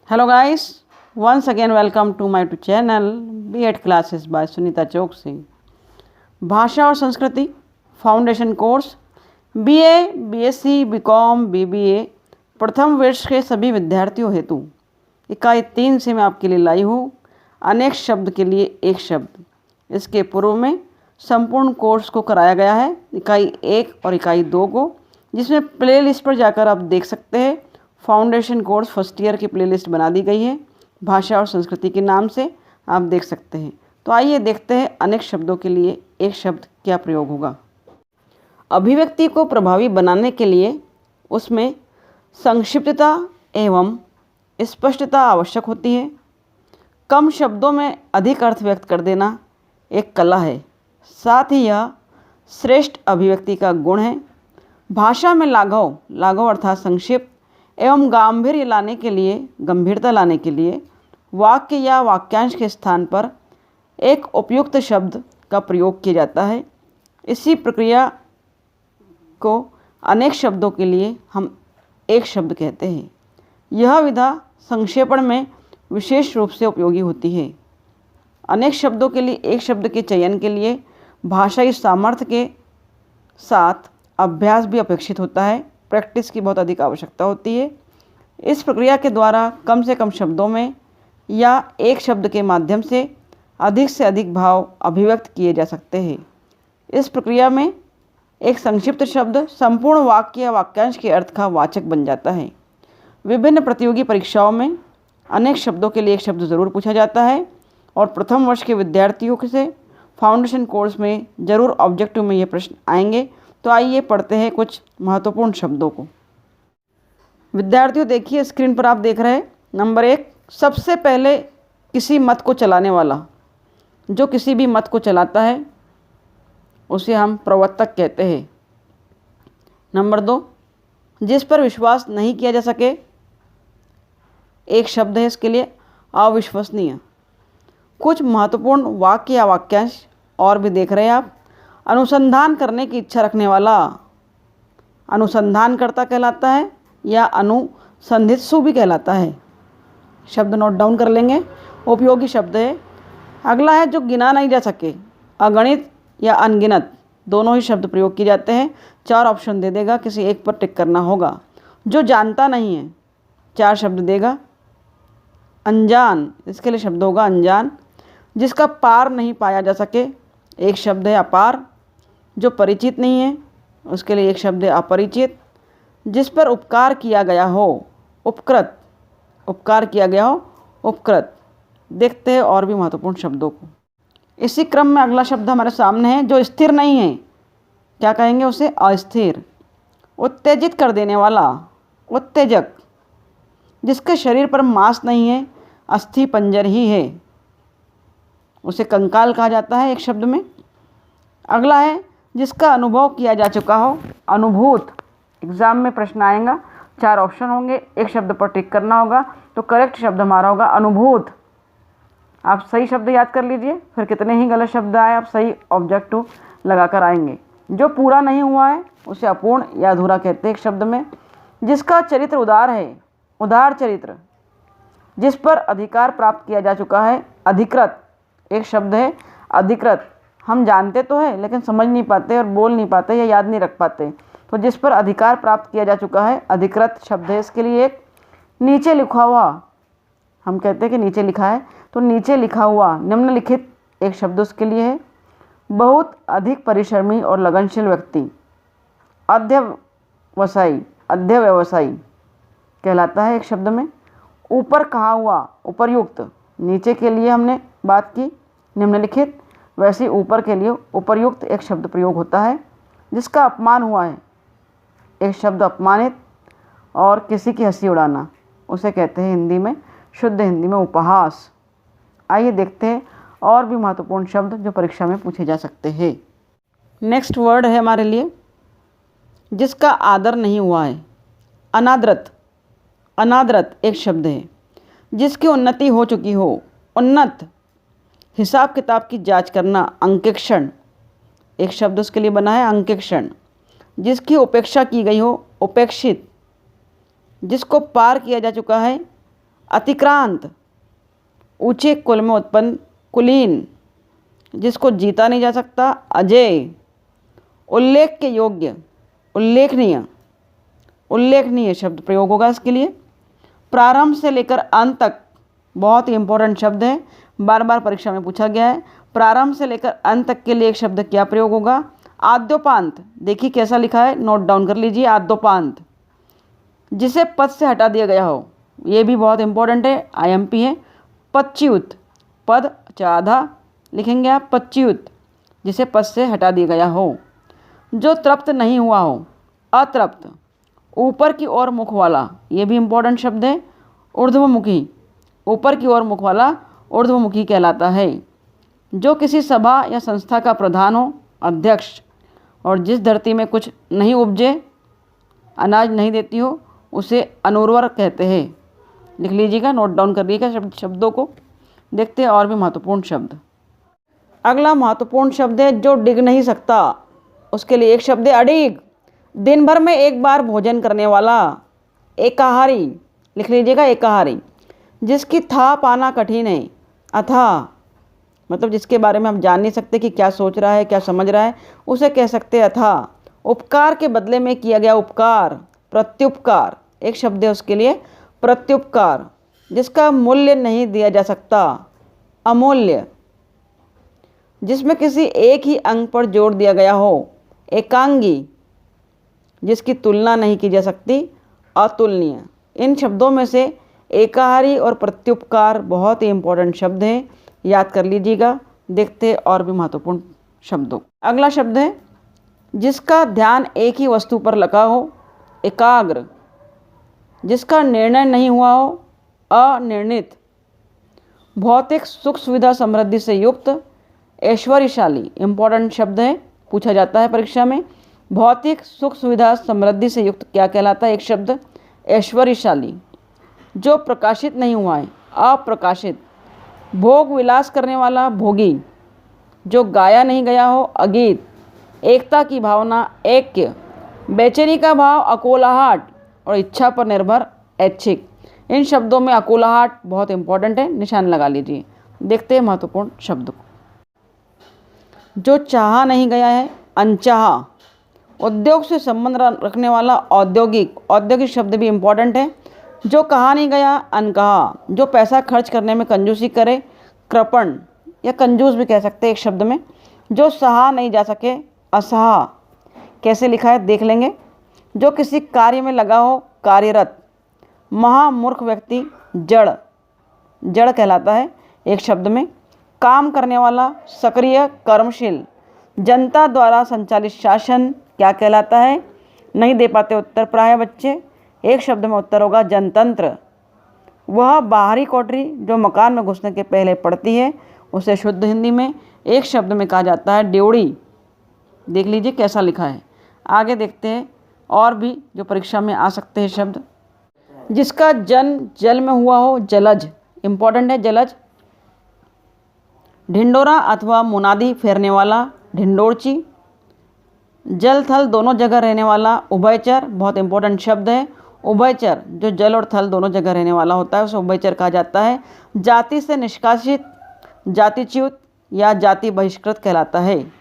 Hello guys, once again welcome to my channel B.Ed classes by Sunita चौकसी। भाषा और संस्कृति foundation course BA, BSc, BCom, BBA प्रथम वर्ष के सभी विद्यार्थियों हेतु इकाई 3 से मैं आपके लिए लाई हूँ अनेक शब्द के लिए एक शब्द। इसके पूर्व में संपूर्ण कोर्स को कराया गया है इकाई 1 और इकाई 2 को, जिसमें प्ले लिस्ट पर जाकर आप देख सकते हैं। फाउंडेशन कोर्स फर्स्ट ईयर की प्लेलिस्ट बना दी गई है भाषा और संस्कृति के नाम से, आप देख सकते हैं। तो आइए देखते हैं अनेक शब्दों के लिए एक शब्द क्या प्रयोग होगा। अभिव्यक्ति को प्रभावी बनाने के लिए उसमें संक्षिप्तता एवं स्पष्टता आवश्यक होती है। कम शब्दों में अधिक अर्थ व्यक्त कर देना एक कला है, साथ ही यह श्रेष्ठ अभिव्यक्ति का गुण है। भाषा में लाघव अर्थात संक्षिप्त एवं गंभीरता लाने के लिए वाक्य या वाक्यांश के स्थान पर एक उपयुक्त शब्द का प्रयोग किया जाता है। इसी प्रक्रिया को अनेक शब्दों के लिए हम एक शब्द कहते हैं। यह विधा संक्षेपण में विशेष रूप से उपयोगी होती है। अनेक शब्दों के लिए एक शब्द के चयन के लिए भाषाई सामर्थ्य के साथ अभ्यास भी अपेक्षित होता है। प्रैक्टिस की बहुत अधिक आवश्यकता होती है। इस प्रक्रिया के द्वारा कम से कम शब्दों में या एक शब्द के माध्यम से अधिक भाव अभिव्यक्त किए जा सकते हैं। इस प्रक्रिया में एक संक्षिप्त शब्द संपूर्ण वाक्य या वाक्यांश के अर्थ का वाचक बन जाता है। विभिन्न प्रतियोगी परीक्षाओं में अनेक शब्दों के लिए एक शब्द ज़रूर पूछा जाता है और प्रथम वर्ष के विद्यार्थियों से फाउंडेशन कोर्स में ज़रूर ऑब्जेक्टिव में ये प्रश्न आएंगे। तो आइए पढ़ते हैं कुछ महत्वपूर्ण शब्दों को। विद्यार्थियों देखिए स्क्रीन पर आप देख रहे हैं। नंबर 1, सबसे पहले किसी मत को चलाने वाला। जो किसी भी मत को चलाता है उसे हम प्रवर्तक कहते हैं। नंबर 2, जिस पर विश्वास नहीं किया जा सके, एक शब्द है इसके लिए अविश्वसनीय। कुछ महत्वपूर्ण वाक्य या वाक्यांश और भी देख रहे हैं आप। अनुसंधान करने की इच्छा रखने वाला अनुसंधानकर्ता कहलाता है या अनुसंधित्सु भी कहलाता है। शब्द नोट डाउन कर लेंगे, उपयोगी शब्द है। अगला है जो गिना नहीं जा सके। अगणित या अनगिनत दोनों ही शब्द प्रयोग किए जाते हैं। 4 ऑप्शन दे देगा, किसी एक पर टिक करना होगा। जो जानता नहीं है 4 शब्द देगा। अनजान, इसके लिए शब्द होगा अनजान। जिसका पार नहीं पाया जा सके, एक शब्द है अपार। जो परिचित नहीं है उसके लिए एक शब्द है अपरिचित। जिस पर उपकार किया गया हो, उपकृत। उपकार किया गया हो, उपकृत। देखते हैं और भी महत्वपूर्ण शब्दों को। इसी क्रम में अगला शब्द हमारे सामने है जो स्थिर नहीं है, क्या कहेंगे उसे? अस्थिर। उत्तेजित कर देने वाला, उत्तेजक। जिसके शरीर पर मांस नहीं है, अस्थि पंजर ही है, उसे कंकाल कहा जाता है एक शब्द में। अगला है जिसका अनुभव किया जा चुका हो, अनुभूत। एग्जाम में प्रश्न आएगा, 4 ऑप्शन होंगे, एक शब्द पर टिक करना होगा। तो करेक्ट शब्द हमारा होगा अनुभूत। आप सही शब्द याद कर लीजिए, फिर कितने ही गलत शब्द आए आप सही ऑब्जेक्टिव लगाकर आएंगे। जो पूरा नहीं हुआ है उसे अपूर्ण या अधूरा कहते हैं एक शब्द में। जिसका चरित्र उदार है, उदार चरित्र। जिस पर अधिकार प्राप्त किया जा चुका है, अधिकृत। एक शब्द है अधिकृत। हम जानते तो है लेकिन समझ नहीं पाते और बोल नहीं पाते या याद नहीं रख पाते। तो जिस पर अधिकार प्राप्त किया जा चुका है, अधिकृत शब्द है इसके लिए एक। नीचे लिखा हुआ, हम कहते हैं कि नीचे लिखा है, तो नीचे लिखा हुआ निम्नलिखित एक शब्द उसके लिए है। बहुत अधिक परिश्रमी और लगनशील व्यक्ति, अध्यवसायी कहलाता है एक शब्द में। ऊपर कहा हुआ, उपर्युक्त। नीचे के लिए हमने बात की निम्नलिखित, वैसे ऊपर के लिए उपर्युक्त एक शब्द प्रयोग होता है। जिसका अपमान हुआ है, एक शब्द अपमानित। और किसी की हंसी उड़ाना, उसे कहते हैं हिंदी में, शुद्ध हिंदी में उपहास। आइए देखते हैं और भी महत्वपूर्ण शब्द जो परीक्षा में पूछे जा सकते हैं। नेक्स्ट वर्ड है हमारे लिए जिसका आदर नहीं हुआ है, अनादरत। अनादरत एक शब्द है। जिसकी उन्नति हो चुकी हो, उन्नत। हिसाब किताब की जांच करना, अंकेक्षण एक शब्द उसके लिए बना है, अंकेक्षण। जिसकी उपेक्षा की गई हो, उपेक्षित। जिसको पार किया जा चुका है, अतिक्रांत, ऊंचे कुल में उत्पन्न, कुलीन, जिसको जीता नहीं जा सकता, अजेय, उल्लेख के योग्य, उल्लेखनीय, उल्लेखनीय शब्द प्रयोग होगा इसके लिए। प्रारंभ से लेकर अंत तक, बहुत ही इंपॉर्टेंट शब्द है, बार बार परीक्षा में पूछा गया है। प्रारंभ से लेकर अंत तक के लिए एक शब्द क्या प्रयोग होगा? आद्योपांत। देखिए कैसा लिखा है, नोट डाउन कर लीजिए। आद्योपांत, जिसे पद से हटा दिया गया हो, ये भी बहुत इंपॉर्टेंट है, IMP है। पदच्युत, पद आधा लिखेंगे आप, पदच्युत, जिसे पद से हटा दिया गया हो। जो तृप्त नहीं हुआ हो, अतृप्त। ऊपर की ओर मुख वाला, ये भी इंपॉर्टेंट शब्द है, ऊर्ध्वमुखी, ऊपर की ओर मुख वाला ऊर्ध्वमुखी कहलाता है। जो किसी सभा या संस्था का प्रधान हो, अध्यक्ष, और जिस धरती में कुछ नहीं उपजे, अनाज नहीं देती हो, उसे अनुर्वर कहते हैं। लिख लीजिएगा, नोट डाउन करिएगा शब्दों को। देखते हैं और भी महत्वपूर्ण शब्द। अगला महत्वपूर्ण शब्द है जो डिग नहीं सकता, उसके लिए एक शब्द है अडिग। दिन भर में एक बार भोजन करने वाला, एकाहारी। लिख लीजिएगा, एकाहारी, जिसकी था पाना कठिन है। अथाह, मतलब जिसके बारे में हम जान नहीं सकते कि क्या सोच रहा है, क्या समझ रहा है, उसे कह सकते हैं अथाह। उपकार के बदले में किया गया उपकार, प्रत्युपकार, एक शब्द है उसके लिए, प्रत्युपकार, जिसका मूल्य नहीं दिया जा सकता, अमूल्य, जिसमें किसी एक ही अंग पर जोर दिया गया हो, एकांगी, जिसकी तुलना नहीं की जा सकती, अतुलनीय। इन शब्दों में से एकाहारी और प्रत्युपकार बहुत ही इंपॉर्टेंट शब्द हैं, याद कर लीजिएगा। देखते और भी महत्वपूर्ण शब्दों। अगला शब्द है जिसका ध्यान एक ही वस्तु पर लगा हो, एकाग्र, जिसका निर्णय नहीं हुआ हो, अनिर्णित, भौतिक सुख सुविधा समृद्धि से युक्त, ऐश्वर्यशाली, इंपॉर्टेंट शब्द है, पूछा जाता है परीक्षा में। भौतिक सुख सुविधा समृद्धि से युक्त क्या कहलाता है? एक शब्द ऐश्वर्यशाली। जो प्रकाशित नहीं हुआ है, अप्रकाशित। भोग विलास करने वाला, भोगी। जो गाया नहीं गया हो, अगीत। एकता की भावना, ऐक्य। बेचैनी का भाव, अकोलाहट, और इच्छा पर निर्भर, ऐच्छिक। इन शब्दों में अकोलाहट बहुत इंपॉर्टेंट है, निशान लगा लीजिए। देखते हैं महत्वपूर्ण शब्द को। जो चाहा नहीं गया है, अनचाहा। उद्योग से संबंध रखने वाला, औद्योगिक। औद्योगिक शब्द भी इंपॉर्टेंट है। जो कहा नहीं गया, अनकहा। जो पैसा खर्च करने में कंजूसी करे, कृपण, या कंजूस भी कह सकते हैं एक शब्द में। जो सहा नहीं जा सके, असहा। कैसे लिखा है देख लेंगे। जो किसी कार्य में लगा हो, कार्यरत। महामूर्ख व्यक्ति, जड़, जड़ कहलाता है एक शब्द में। काम करने वाला, सक्रिय, कर्मशील। जनता द्वारा संचालित शासन क्या कहलाता है? नहीं दे पाते उत्तर प्राय बच्चे। एक शब्द में उत्तर होगा जनतंत्र। वह बाहरी कोठरी जो मकान में घुसने के पहले पड़ती है, उसे शुद्ध हिंदी में एक शब्द में कहा जाता है ड्योढ़ी। देख लीजिए कैसा लिखा है। आगे देखते हैं और भी जो परीक्षा में आ सकते हैं शब्द। जिसका जन्म जल में हुआ हो, जलज, इंपॉर्टेंट है जलज। ढिंडोरा अथवा मुनादी फेरने वाला, ढिंडोरची। जल थल दोनों जगह रहने वाला, उभयचर, बहुत इंपॉर्टेंट शब्द है। उभयचर, जो जल और थल दोनों जगह रहने वाला होता है, उसे उभयचर कहा जाता है। जाति से निष्कासित, जातिच्युत या जाति बहिष्कृत कहलाता है।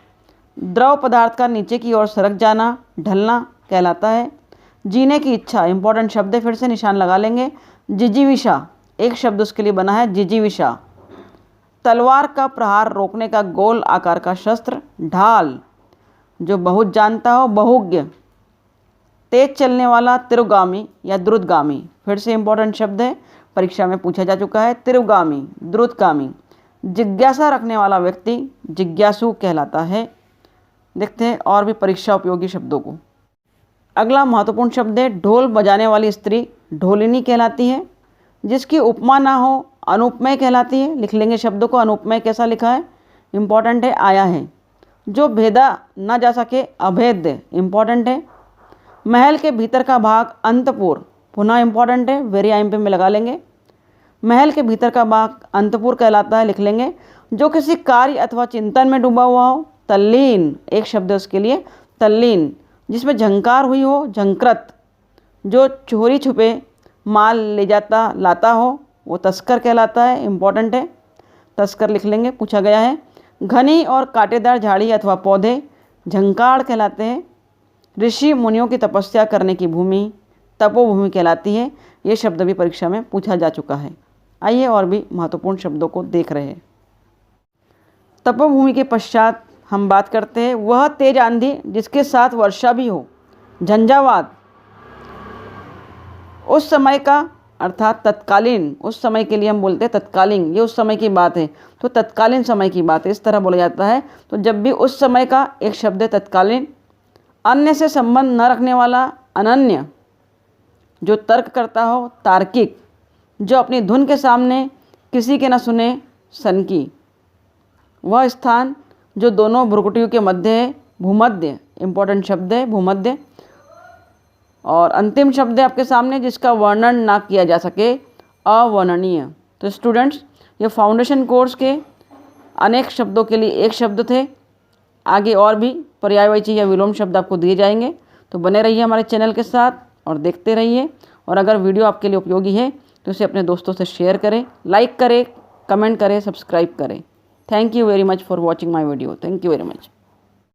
द्रव पदार्थ का नीचे की ओर सरक जाना, ढलना कहलाता है। जीने की इच्छा, इंपॉर्टेंट शब्द है, फिर से निशान लगा लेंगे। जिजीविषा, एक शब्द उसके लिए बना है, जिजीविषा। तलवार का प्रहार रोकने का गोल आकार का शस्त्र, ढाल। जो बहुत जानता हो, बहुज्ञ। तेज चलने वाला, तिरुगामी या द्रुतगामी, फिर से इंपॉर्टेंट शब्द है, परीक्षा में पूछा जा चुका है, तिरुगामी, द्रुतगामी। जिज्ञासा रखने वाला व्यक्ति, जिज्ञासु कहलाता है। देखते हैं और भी परीक्षा उपयोगी शब्दों को। अगला महत्वपूर्ण शब्द है ढोल बजाने वाली स्त्री, ढोलिनी कहलाती है। जिसकी उपमा ना हो, अनुपमेय कहलाती है। लिख लेंगे शब्दों को। अनुपमेय कैसा लिखा है? इंपॉर्टेंट है, आया है। जो भेदा ना जा सके, अभेद्य, इंपॉर्टेंट है। महल के भीतर का भाग, अंतपुर, पुनः इंपॉर्टेंट है, वेरी IMP में लगा लेंगे। महल के भीतर का भाग अंतपुर कहलाता है, लिख लेंगे। जो किसी कार्य अथवा चिंतन में डूबा हुआ हो, तल्लीन, एक शब्द है उसके लिए, तल्लीन। जिसमें झंकार हुई हो, झंकृत। जो चोरी छुपे माल ले जाता लाता हो, वो तस्कर कहलाता है, इम्पॉर्टेंट है, तस्कर लिख लेंगे, पूछा गया है। घनी और कांटेदार झाड़ी अथवा पौधे झंकार कहलाते हैं। ऋषि मुनियों की तपस्या करने की भूमि तपोभूमि कहलाती है। ये शब्द भी परीक्षा में पूछा जा चुका है। आइए और भी महत्वपूर्ण शब्दों को देख रहे हैं। तपोभूमि के पश्चात हम बात करते हैं वह तेज आंधी जिसके साथ वर्षा भी हो। झंझावात उस समय का अर्थात तत्कालीन, उस समय के लिए हम बोलते हैं तत्कालीन, ये उस समय की बात है तो तत्कालीन समय की बात है, इस तरह बोला जाता है। तो जब भी उस समय का एक शब्द है तत्कालीन। अन्य से संबंध न रखने वाला अनन्य, जो तर्क करता हो तार्किक, जो अपनी धुन के सामने किसी के न सुने सनकी। वह स्थान जो दोनों भ्रुकुटियों के मध्य है, भूमध्य, इम्पोर्टेंट शब्द है भूमध्य। और अंतिम शब्द है आपके सामने जिसका वर्णन ना किया जा सके, अवर्णनीय। तो स्टूडेंट्स, ये फाउंडेशन कोर्स के अनेक शब्दों के लिए एक शब्द थे। आगे और भी पर्यायवाची या विलोम शब्द आपको दिए जाएंगे, तो बने रहिए हमारे चैनल के साथ और देखते रहिए। और अगर वीडियो आपके लिए उपयोगी है तो इसे अपने दोस्तों से शेयर करें, लाइक करें, कमेंट करें, सब्सक्राइब करें। Thank you very much for watching my video. Thank you very much.